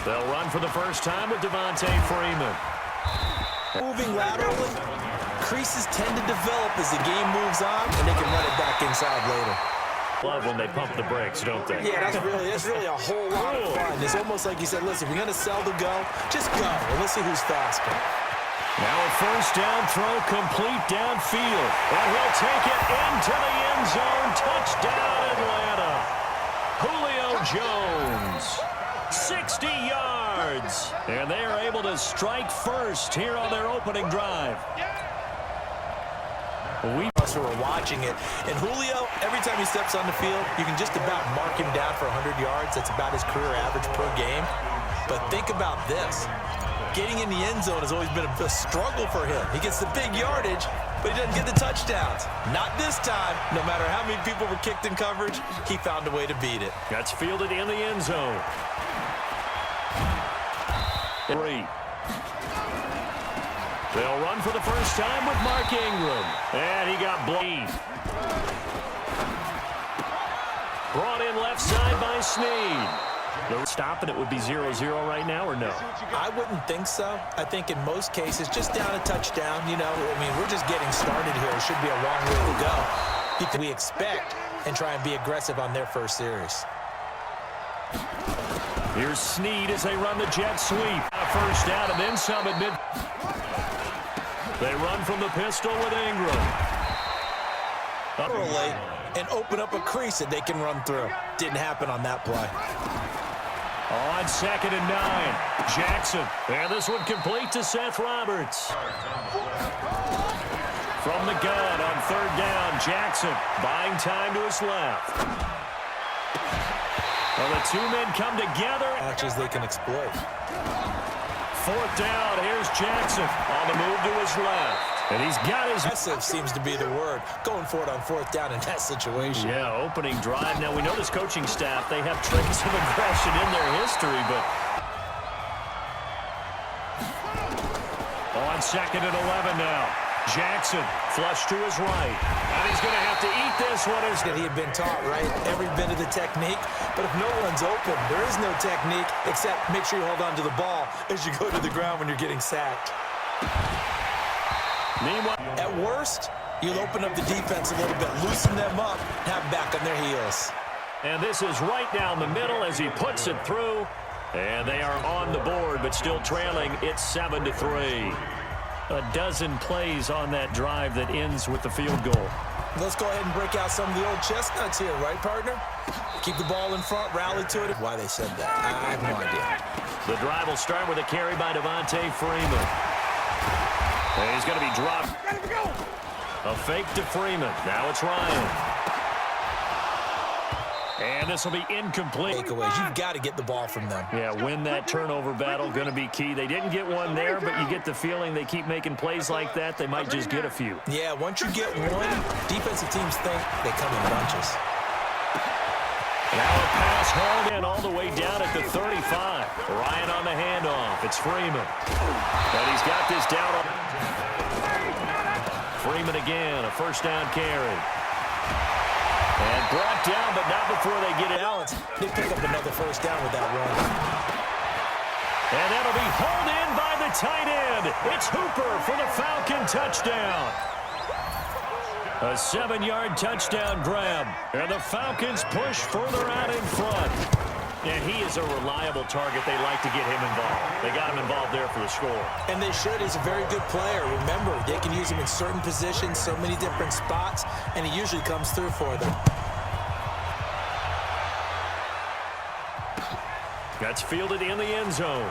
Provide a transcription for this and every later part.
They'll run for the first time with Devontae Freeman. Moving laterally, creases tend to develop as the game moves on, and they can run it back inside later. Love when they pump the brakes, don't they? Yeah, that's really a whole lot of fun. It's almost like you said, listen, if you're going to sell the go, just go, and let's see who's faster. Now a first down throw, complete downfield. And he'll take it into the end zone. Touchdown, Atlanta. Julio Jones. 60 yards. And they are able to strike first here on their opening drive. We also were watching it. And Julio, every time he steps on the field, you can just about mark him down for 100 yards. That's about his career average per game. But think about this. Getting in the end zone has always been a struggle for him. He gets the big yardage, but he doesn't get the touchdowns. Not this time. No matter how many people were kicked in coverage, he found a way to beat it. That's fielded in the end zone. 3. They'll run for the first time with Mark Ingram. And he got blown. Brought in left side by Snead. They'll stop, and it would be 0-0 right now, or no? I wouldn't think so. I think in most cases, just down a touchdown, you know, I mean, we're just getting started here. It should be a long way to go. We expect and try and be aggressive on their first series. Here's Snead as they run the jet sweep. First down and then some at mid. They run from the pistol with Ingram. Late and open up a crease that they can run through. Didn't happen on that play. On 2nd and 9, Jackson. And this one complete to Seth Roberts. From the gun on 3rd down, Jackson buying time to his left. Well, the two men come together. Matches they can exploit. 4th down, here's Jackson on the move to his left. And he's got his... Aggressive seems to be the word. Going for it on 4th down in that situation. Yeah, opening drive. Now, we know this coaching staff, they have tricks of aggression in their history, but... On 2nd and 11 now. Jackson, flush to his right. And he's going to have to eat this one. He had been taught, right, every bit of the technique. But if no one's open, there is no technique except make sure you hold on to the ball as you go to the ground when you're getting sacked. Meanwhile, at worst, you'll open up the defense a little bit, loosen them up, have them back on their heels. And this is right down the middle as he puts it through. And they are on the board, but still trailing. It's 7-3. A dozen plays on that drive that ends with the field goal. Let's go ahead and break out some of the old chestnuts here, right, partner? Keep the ball in front, rally to it. Why they said that, I have no idea. The drive will start with a carry by Devontae Freeman. And he's going to be dropped. A fake to Freeman. Now it's Ryan. And this will be incomplete. Takeaways. You've got to get the ball from them. Yeah, win that turnover battle. Going to be key. They didn't get one there, but you get the feeling they keep making plays like that. They might just get a few. Yeah, once you get one, defensive teams think they come in bunches. Now a pass hauled in all the way down at the 35. Ryan on the handoff. It's Freeman. But he's got this down. Freeman again, a first down carry. And brought down, but not before they get it out. They pick up another first down with that run. And that'll be hauled in by the tight end. It's Hooper for the Falcon touchdown. A 7-yard touchdown grab. And the Falcons push further out in front. And he is a reliable target. They like to get him involved. They got him involved there for the score. And they should. He's a very good player. Remember, they can use him in certain positions, so many different spots, and he usually comes through for them. That's fielded in the end zone.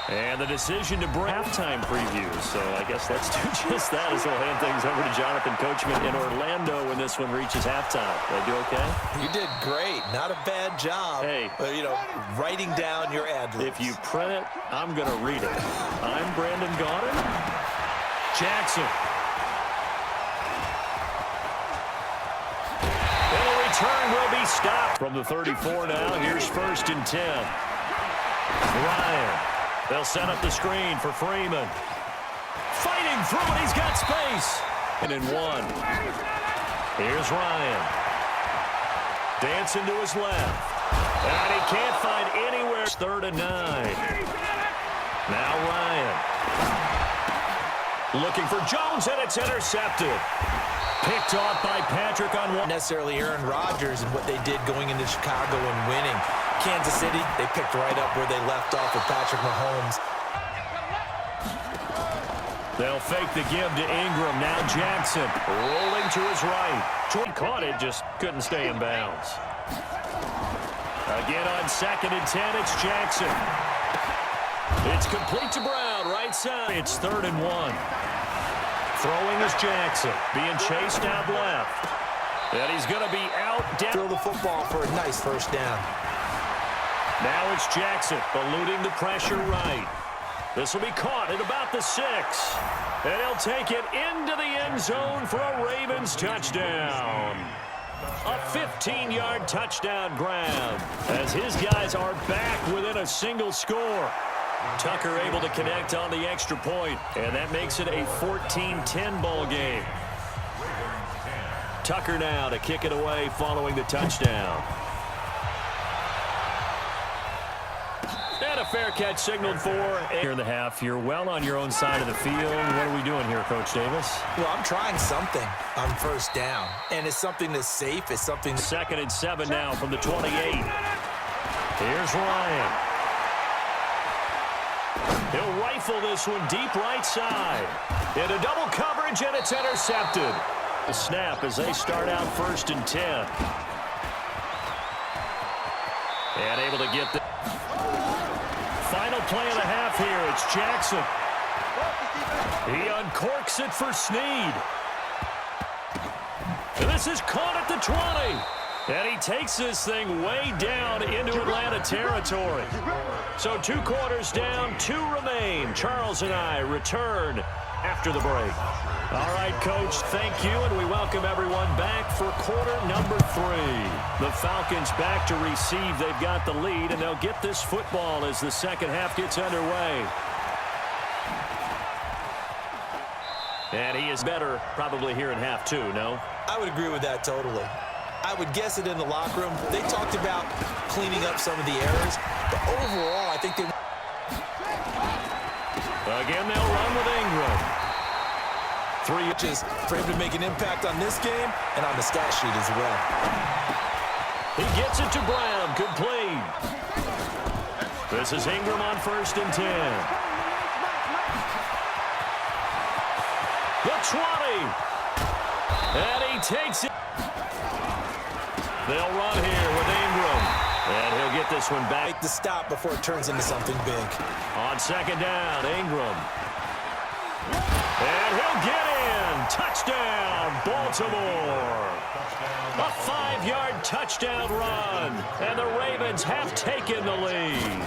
And the decision to bring halftime previews. So I guess let's do just that as we'll hand things over to Jonathan Coachman in Orlando when this one reaches halftime. Did I do okay? You did great. Not a bad job. Hey. You know, writing down your ad-libs. If you print it, I'm going to read it. I'm Brandon Gaudin. Jackson. And the return will be stopped. From the 34 now, here's 1st and 10. Ryan. They'll set up the screen for Freeman. Fighting through it, he's got space. And in 1. Here's Ryan. Dancing to his left. And he can't find anywhere. 3rd and 9. Now Ryan. Looking for Jones, and it's intercepted. Picked off by Patrick on one. Necessarily Aaron Rodgers and what they did going into Chicago and winning. Kansas City, they picked right up where they left off with Patrick Mahomes. They'll fake the give to Ingram. Now Jackson rolling to his right. Jordan caught it, just couldn't stay in bounds. Again on 2nd and 10, it's Jackson. It's complete to Brown, right side. It's 3rd and 1. Throwing is Jackson, being chased out left. And he's going to be out. Throw the football for a nice first down. Now it's Jackson, eluding the pressure right. This will be caught at about the 6. And he'll take it into the end zone for a Ravens touchdown. A 15-yard touchdown grab as his guys are back within a single score. Tucker able to connect on the extra point, and that makes it a 14-10 ball game. Tucker now to kick it away following the touchdown. And a fair catch signaled for here in the half. You're well on your own side of the field. What are we doing here, Coach Davis? Well, I'm trying something on first down, and it's something that's safe. It's something. 2nd and 7 now from the 28. Here's Ryan. He'll rifle this one deep right side. Into double coverage, and it's intercepted. The snap as they start out 1st and 10. And able to get the final play of the half here. It's Jackson. He uncorks it for Snead. And this is caught at the 20. And he takes this thing way down into Atlanta territory. So 2 quarters down, 2 remain. Charles and I return after the break. All right, Coach, thank you, and we welcome everyone back for quarter number 3. The Falcons back to receive. They've got the lead, and they'll get this football as the second half gets underway. And he is better probably here in half 2, no? I would agree with that totally. I would guess it in the locker room. They talked about cleaning up some of the errors, but overall, I think they... Again, they'll run with Ingram. 3 inches for him to make an impact on this game and on the stat sheet as well. He gets it to Brown, complete. This is Ingram on 1st and 10. The 20. And he takes it. They'll run here with Ingram. And he'll get this one back. Make the stop before it turns into something big. On 2nd down, Ingram. And he'll get in. Touchdown, Baltimore. A 5-yard touchdown run. And the Ravens have taken the lead.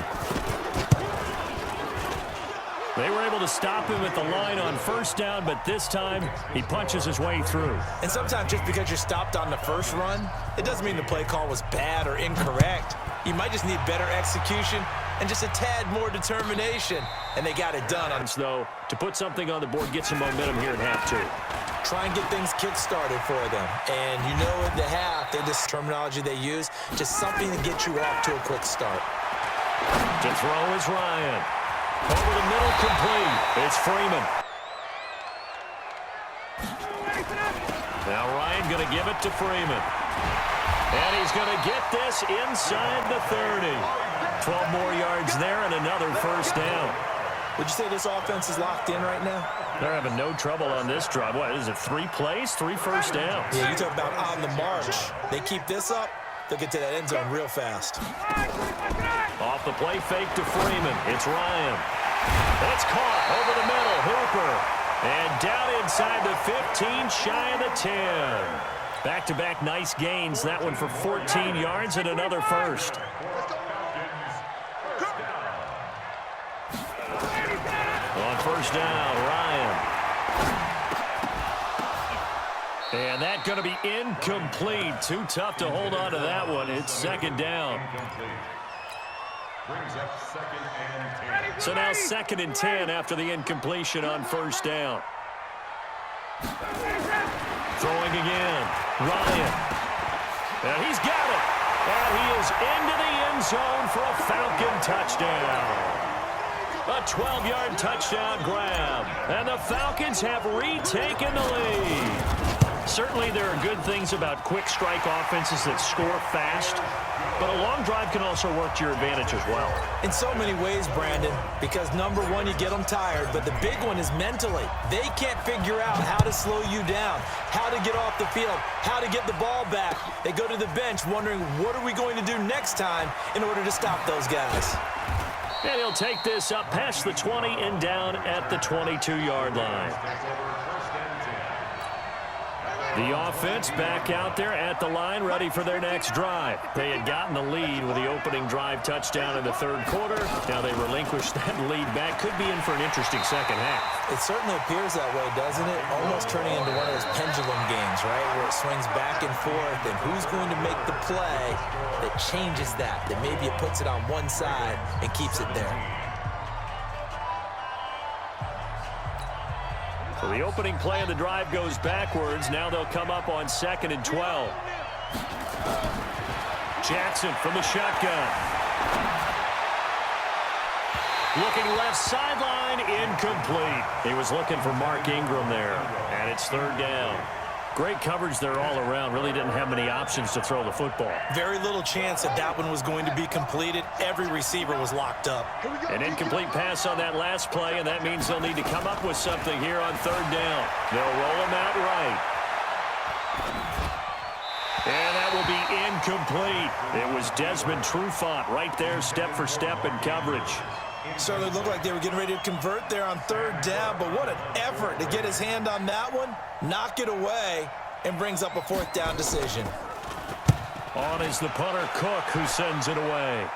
They were able to stop him at the line on 1st down, but this time he punches his way through. And sometimes just because you're stopped on the first run, it doesn't mean the play call was bad or incorrect. You might just need better execution and just a tad more determination. And they got it done. Though, to put something on the board, get some momentum here in half 2. Try and get things kick-started for them. And you know at the half, this terminology they use, just something to get you off to a quick start. To throw is Ryan. Over the middle, complete. It's Freeman. Now Ryan going to give it to Freeman. And he's going to get this inside the 30. 12 more yards there and another 1st down. Would you say this offense is locked in right now? They're having no trouble on this drive. What is it, 3 plays, 3 first downs? Yeah, you talk about on the march. They keep this up, they'll get to that end zone real fast. Off the play fake to Freeman. It's Ryan. It's caught over the middle. Hooper. And down inside the 15, shy of the 10. Back-to-back nice gains. That one for 14 yards and another 1st. On 1st down, Ryan. And that going to be incomplete. Too tough to hold on to that one. It's 2nd down. So now 2nd and 10 after the incompletion on 1st down. Throwing again. Ryan. And he's got it. And he is into the end zone for a Falcon touchdown. A 12-yard touchdown grab. And the Falcons have retaken the lead. Certainly there are good things about quick strike offenses that score fast, but a long drive can also work to your advantage as well. In so many ways, Brandon, because number one, you get them tired, but the big one is mentally. They can't figure out how to slow you down, how to get off the field, how to get the ball back. They go to the bench wondering, what are we going to do next time in order to stop those guys? And he'll take this up past the 20 and down at the 22-yard line. The offense back out there at the line, ready for their next drive. They had gotten the lead with the opening drive touchdown in the third quarter. Now they relinquish that lead back. Could be in for an interesting second half. It certainly appears that way, doesn't it? Almost turning into one of those pendulum games, right, where it swings back and forth, and who's going to make the play that changes that maybe it puts it on one side and keeps it there. So the opening play of the drive goes backwards. Now they'll come up on 2nd and 12. Jackson from the shotgun. Looking left sideline, incomplete. He was looking for Mark Ingram there, and it's 3rd down. Great coverage there all around. Really didn't have many options to throw the football. Very little chance that one was going to be completed. Every receiver was locked up. An incomplete pass on that last play, and that means they'll need to come up with something here on 3rd down. They'll roll him out right. And that will be incomplete. It was Desmond Trufant right there, step for step in coverage. Certainly looked like they were getting ready to convert there on 3rd down, but what an effort to get his hand on that one, knock it away, and brings up a 4th down decision. On is the punter, Cook, who sends it away.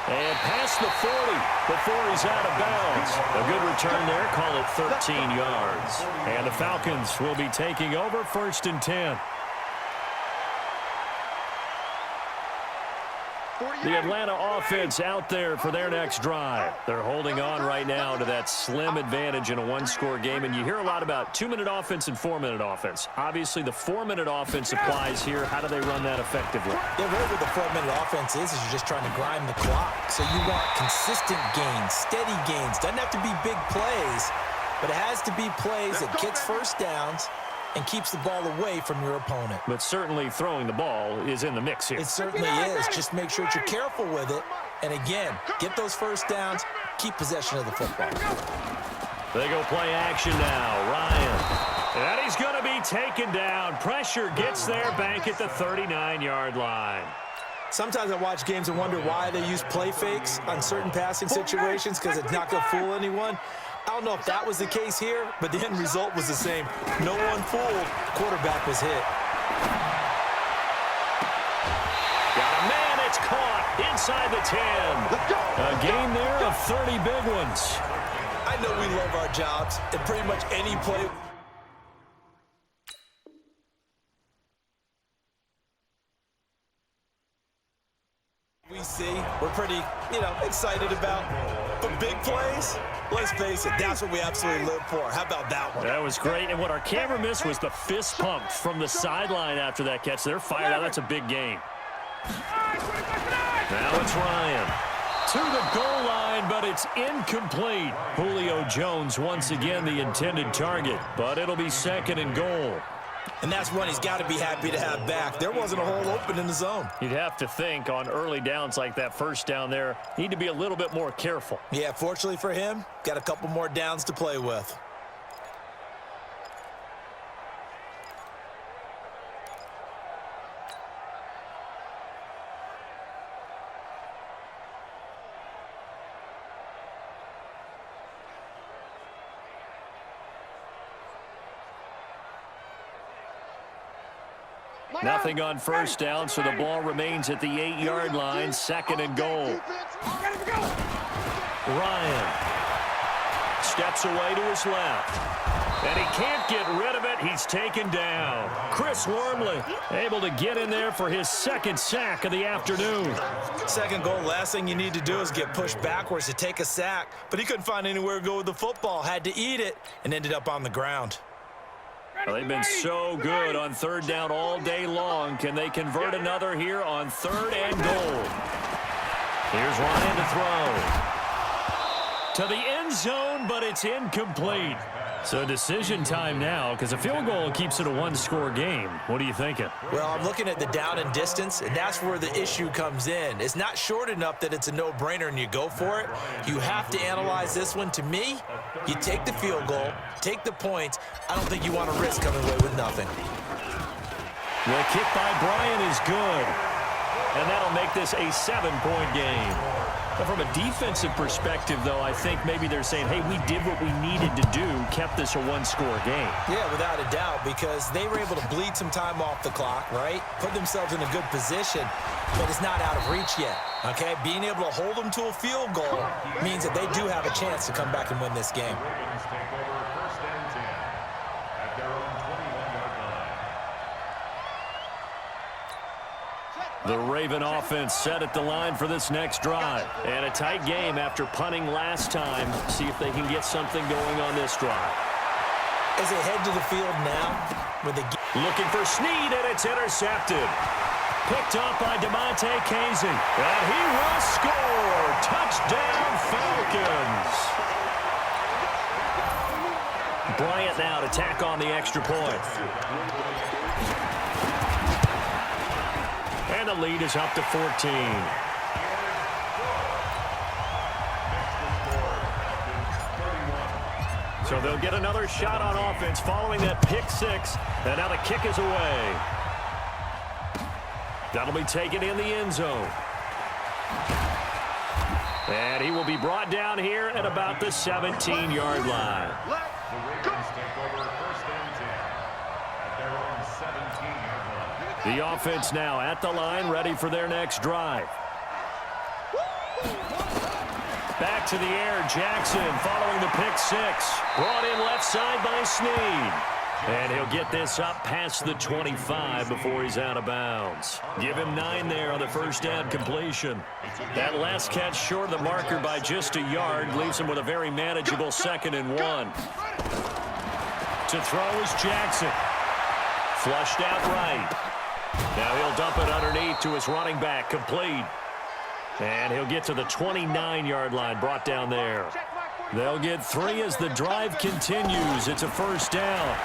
And past the 40 before he's out of bounds. A good return there, call it 13 yards. And the Falcons will be taking over 1st and 10. The Atlanta offense out there for their next drive. They're holding on right now to that slim advantage in a one-score game, and you hear a lot about 2-minute offense and 4-minute offense. Obviously, the 4-minute offense applies here. How do they run that effectively? Yeah, really what the 4-minute offense is you're just trying to grind the clock. So you want consistent gains, steady gains. Doesn't have to be big plays, but it has to be plays that gets first downs and keeps the ball away from your opponent. But certainly throwing the ball is in the mix here. It certainly is. Just make sure that you're careful with it. And again, get those first downs, keep possession of the football. They go play action now. Ryan. And he's going to be taken down. Pressure gets there back at the 39-yard line. Sometimes I watch games and wonder why they use play fakes on certain passing situations because it's not going to fool anyone. I don't know if that was the case here, but the end result was the same. No one fooled. Quarterback was hit. Got a man. It's caught inside the 10. A gain there of 30 big ones. I know we love our jobs, and pretty much any play we see, we're pretty, excited about. But big plays, let's face it, that's what we absolutely live for. How about that one? That was great, and what our camera missed was the fist pump from the sideline after that catch. They're fired out. That's a big game. Now it's Ryan. To the goal line, but it's incomplete. Julio Jones once again the intended target, but it'll be 2nd and goal. And that's one he's got to be happy to have back. There wasn't a hole open in the zone. You'd have to think on early downs like that first down there, need to be a little bit more careful. Yeah, fortunately for him, got a couple more downs to play with. Nothing on first down, so the ball remains at the 8-yard line, 2nd and goal. Ryan steps away to his left. And he can't get rid of it. He's taken down. Chris Wormley able to get in there for his 2nd sack of the afternoon. 2nd goal, last thing you need to do is get pushed backwards to take a sack. But he couldn't find anywhere to go with the football. Had to eat it and ended up on the ground. Well, they've been so good on third down all day long. Can they convert another here on 3rd and goal? Here's Ryan to throw. To the end zone, but it's incomplete. So decision time now, because a field goal keeps it a one-score game. What are you thinking? Well, I'm looking at the down and distance, and that's where the issue comes in. It's not short enough that it's a no-brainer and you go for it. You have to analyze this one. To me, you take the field goal, take the points. I don't think you want to risk coming away with nothing. The kick by Bryant is good. And that'll make this a 7-point game. But from a defensive perspective, though, I think maybe they're saying, hey, we did what we needed to do, kept this a one-score game. Yeah, without a doubt, because they were able to bleed some time off the clock, right? Put themselves in a good position, but it's not out of reach yet, okay? Being able to hold them to a field goal means that they do have a chance to come back and win this game. The Raven offense set at the line for this next drive. And a tight game after punting last time. See if they can get something going on this drive. As they head to the field now, looking for Snead, and it's intercepted. Picked up by DeMonte Casey. And he will score. Touchdown, Falcons. Bryant now to tack on the extra point. And the lead is up to 14. So they'll get another shot on offense following that pick six. And now the kick is away. That'll be taken in the end zone. And he will be brought down here at about the 17-yard line. The offense now at the line, ready for their next drive. Back to the air, Jackson following the pick six. Brought in left side by Snead. And he'll get this up past the 25 before he's out of bounds. Give him 9 there on the first down completion. That last catch short of the marker by just a yard leaves him with a very manageable 2nd and 1. To throw is Jackson. Flushed out right. Now he'll dump it underneath to his running back, complete. And he'll get to the 29-yard line, brought down there. They'll get 3 as the drive continues. It's a first down.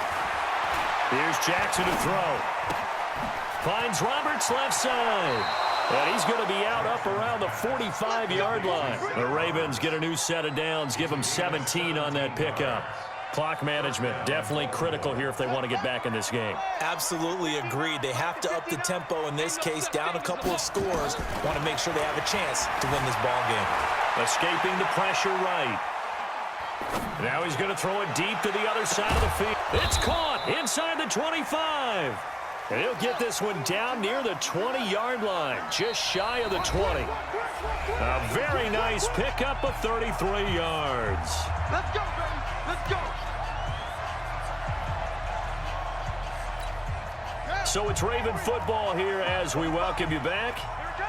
Here's Jackson to throw. Finds Roberts left side. And he's going to be out up around the 45-yard line. The Ravens get a new set of downs, give them 17 on that pickup. Clock management, definitely critical here if they want to get back in this game. Absolutely agreed. They have to up the tempo in this case, down a couple of scores. Want to make sure they have a chance to win this ball game. Escaping the pressure right. Now he's going to throw it deep to the other side of the field. It's caught inside the 25. And he'll get this one down near the 20-yard line, just shy of the 20. A very nice pickup of 33 yards. Let's go, baby. Let's go. So it's Raven football here as we welcome you back.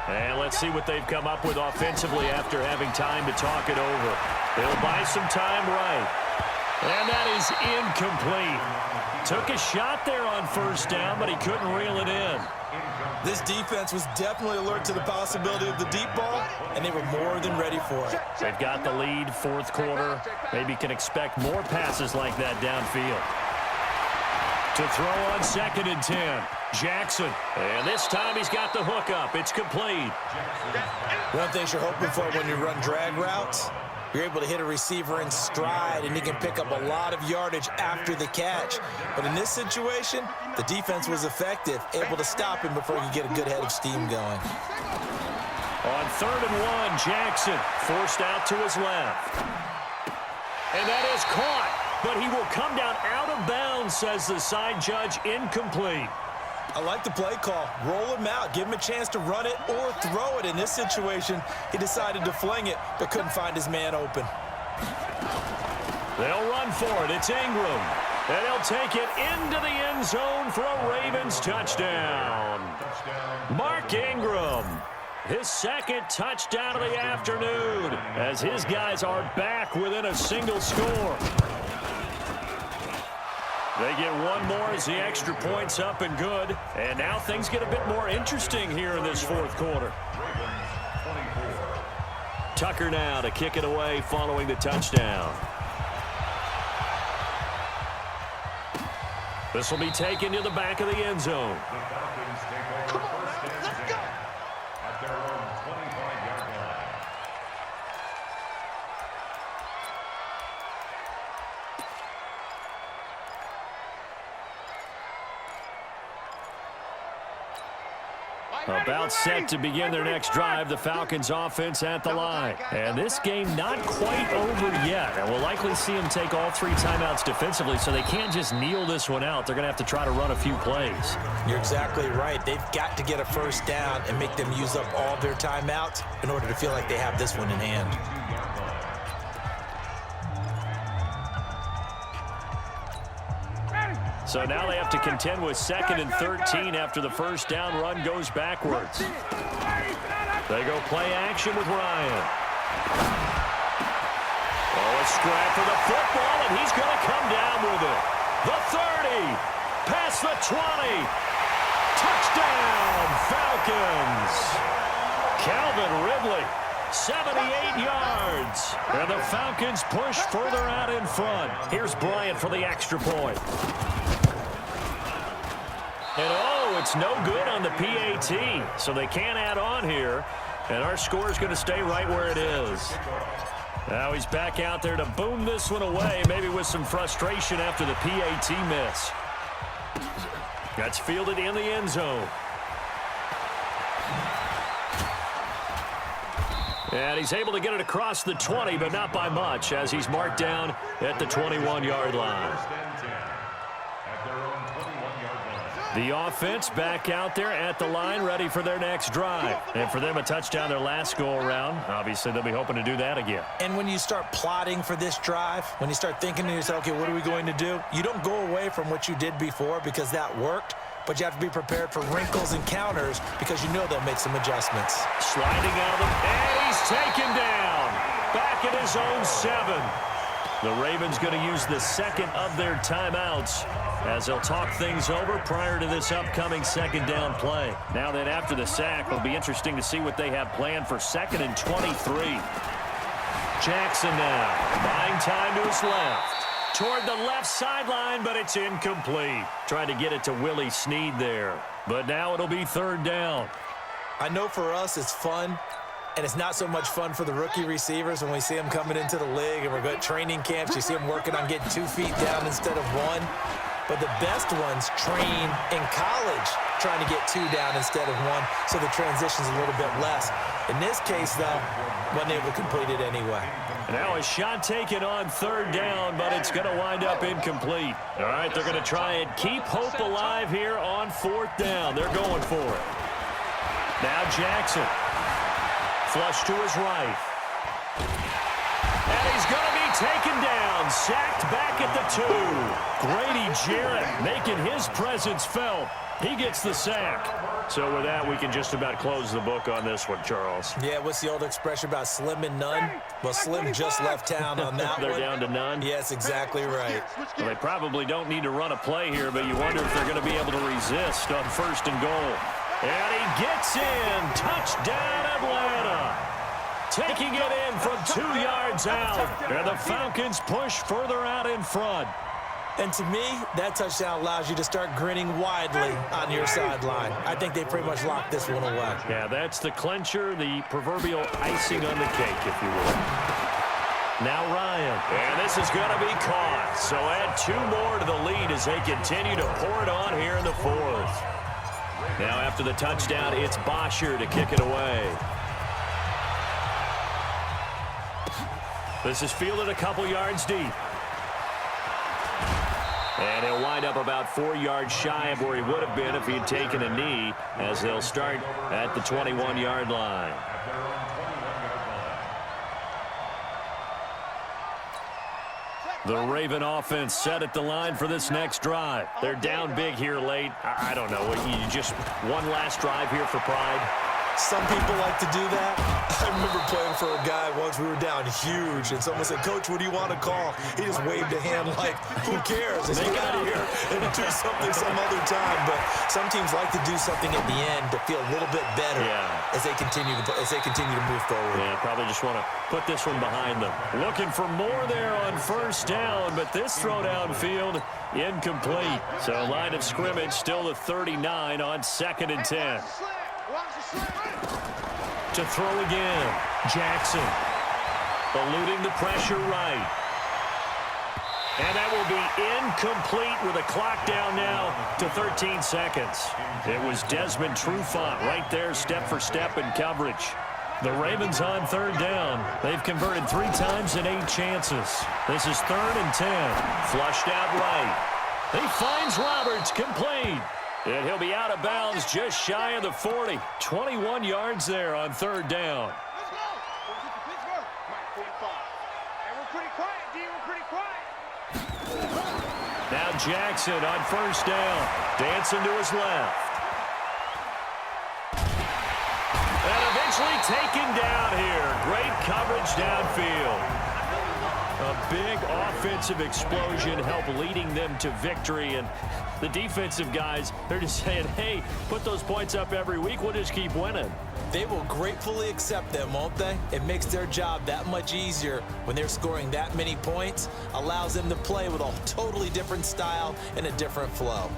And let's see what they've come up with offensively after having time to talk it over. They'll buy some time right. And that is incomplete. Took a shot there on first down, but he couldn't reel it in. This defense was definitely alert to the possibility of the deep ball, and they were more than ready for it. They've got the lead, 4th quarter. Maybe can expect more passes like that downfield. To throw on 2nd and 10. Jackson. And this time he's got the hook up. It's complete. One of the things you're hoping for when you run drag routes, you're able to hit a receiver in stride, and he can pick up a lot of yardage after the catch. But in this situation, the defense was effective, able to stop him before he could get a good head of steam going. On 3rd and 1, Jackson forced out to his left. And that is caught. But he will come down out of bounds, says the side judge, incomplete. I like the play call. Roll him out. Give him a chance to run it or throw it. In this situation, he decided to fling it, but couldn't find his man open. They'll run for it. It's Ingram. And he'll take it into the end zone for a Ravens touchdown. Mark Ingram. His 2nd touchdown of the afternoon as his guys are back within a single score. They get one more as the extra point's up and good. And now things get a bit more interesting here in this fourth quarter. Tucker now to kick it away following the touchdown. This will be taken to the back of the end zone. Come on now, let's go. At their own 25-yard line. About set to begin their next drive, the Falcons offense at the line. And this game not quite over yet. And we'll likely see them take all 3 timeouts defensively, so they can't just kneel this one out. They're going to have to try to run a few plays. You're exactly right. They've got to get a first down and make them use up all their timeouts in order to feel like they have this one in hand. So now they have to contend with 2nd and 13 after the first down run goes backwards. They go play action with Ryan. Oh, a scrap for the football, and he's going to come down with it. The 30, past the 20. Touchdown, Falcons. Calvin Ridley, 78 yards. And the Falcons push further out in front. Here's Bryant for the extra point. And oh, it's no good on the PAT, so they can't add on here. And our score is going to stay right where it is. Now he's back out there to boom this one away, maybe with some frustration after the PAT miss. That's fielded in the end zone. And he's able to get it across the 20, but not by much, as he's marked down at the 21-yard line. The offense back out there at the line, ready for their next drive. And for them, a touchdown their last go-around. Obviously, they'll be hoping to do that again. And when you start plotting for this drive, when you start thinking to yourself, okay, what are we going to do? You don't go away from what you did before because that worked, but you have to be prepared for wrinkles and counters because you know they'll make some adjustments. Sliding out of the... And he's taken down. Back at his own 7. The Ravens going to use the second of their timeouts as they'll talk things over prior to this upcoming second down play. Now that after the sack, it'll be interesting to see what they have planned for 2nd and 23. Jackson now buying time to his left. Toward the left sideline, but it's incomplete. Trying to get it to Willie Snead there. But now it'll be 3rd down. I know for us it's fun, and it's not so much fun for the rookie receivers when we see them coming into the league and we're going to training camps. You see them working on getting 2 feet down instead of 1. But the best ones train in college trying to get 2 down instead of 1, so the transition's a little bit less. In this case, though, wasn't able to complete it anyway. Now a shot taken on 3rd down, but it's going to wind up incomplete. All right, they're going to try and keep hope alive here on 4th down. They're going for it. Now Jackson. Flush to his right. And he's going to be taken down. Sacked back at the 2. Grady Jarrett making his presence felt. He gets the sack. So with that, we can just about close the book on this one, Charles. Yeah, what's the old expression about slim and none? Well, Slim just left town on that They're one. down to none? Yes, exactly right. Well, they probably don't need to run a play here, but you wonder if they're going to be able to resist on 1st and goal. And he gets in. Touchdown, Atlanta. Taking it in from 2 yards out. And the Falcons push further out in front. And to me, that touchdown allows you to start grinning widely on your sideline. I think they pretty much locked this one away. Yeah, that's the clincher, the proverbial icing on the cake, if you will. Now Ryan. And this is going to be caught. So add 2 more to the lead as they continue to pour it on here in the 4th. Now after the touchdown, it's Bosher to kick it away. This is fielded a couple yards deep. And he'll wind up about 4 yards shy of where he would have been if he had taken a knee, as they'll start at the 21-yard line. The Raven offense set at the line for this next drive. They're down big here late. I don't know. You just one last drive here for pride? Some people like to do that. I remember playing for a guy once. We were down huge, and someone said, "Coach, what do you want to call?" He just waved a hand like, "Who cares? Let's get out of here and do something some other time." But some teams like to do something at the end to feel a little bit better as they continue to move forward. Yeah, probably just want to put this one behind them. Looking for more there on first down, but this throw downfield incomplete. So line of scrimmage still the 39 on 2nd and 10. To throw again, Jackson. Eluding the pressure right. And that will be incomplete with a clock down now to 13 seconds. It was Desmond Trufant right there, step for step in coverage. The Ravens on 3rd down. They've converted 3 times in 8 chances. This is 3rd and 10. Flushed out right. He finds Roberts, complete. And he'll be out of bounds just shy of the 40. 21 yards there on 3rd down. Let's go. Pittsburgh. Mike, 45. And we're pretty quiet, D. We're pretty quiet. Now Jackson on 1st down. Dancing to his left. And eventually taken down here. Great coverage downfield. A big offensive explosion helped leading them to victory. And the defensive guys, they're just saying, hey, put those points up every week. We'll just keep winning. They will gratefully accept them, won't they? It makes their job that much easier when they're scoring that many points. Allows them to play with a totally different style and a different flow.